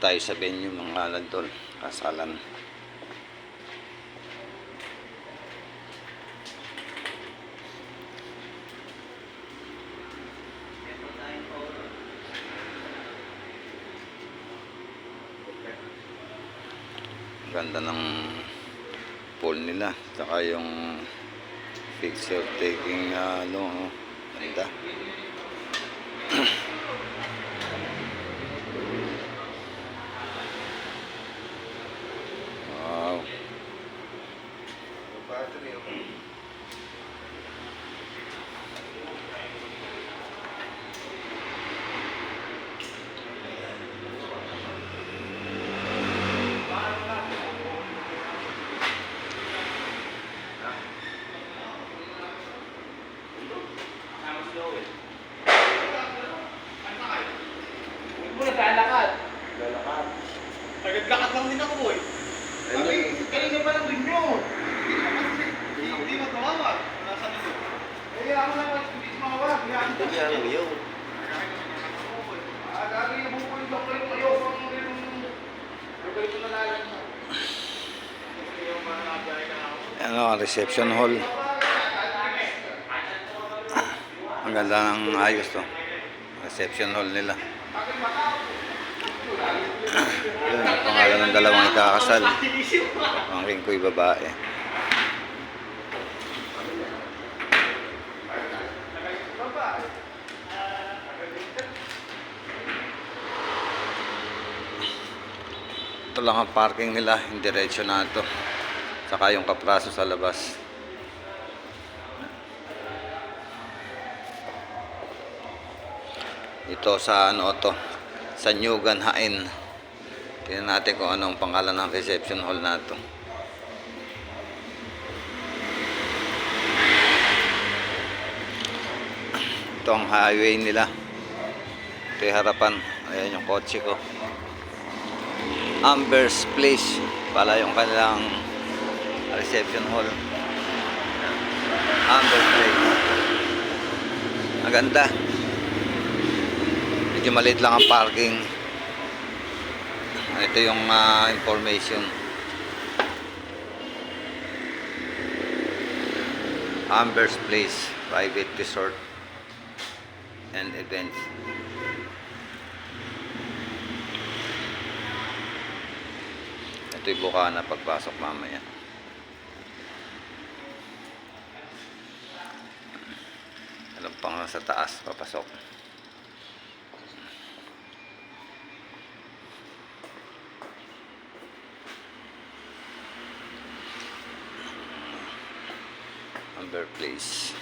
tayo sa venue mga landol, kasalan. Ganda ng pool nila, saka yung picture taking ganda. Wow. Lalakad. Tagad-lakad lang din ako, boy. Kanina pa lang din yun. Hindi matawawag. Nasa nito. Ako lang, hindi sumawag. Hindi lang yun. Dati yung bukuin ko kayo kayo na lang. Reception hall. Ang ganda ng ayos to. Reception hall nila. Yun, ang pangalan ng dalawang ikakasal. Pangking ko'y babae. Ito lang ang parking nila, yung diretsyo na ito. Saka yung kapraso sa labas. Ito sa sa Nyugan Hain. Tingnan natin kung anong pangalan ng reception hall na ito. Ito ang highway nila. Ito yung harapan. Ayan yung kotse ko. Amber's Place pala yung kanilang reception hall. Amber's Place. Ang ganda. Medyo maliit lang ang parking. Ito yung information. Amber's Place Private Resort and Events. Ito yung bukana pagpasok mamaya. Alam pang sa taas papasok. Amber Place.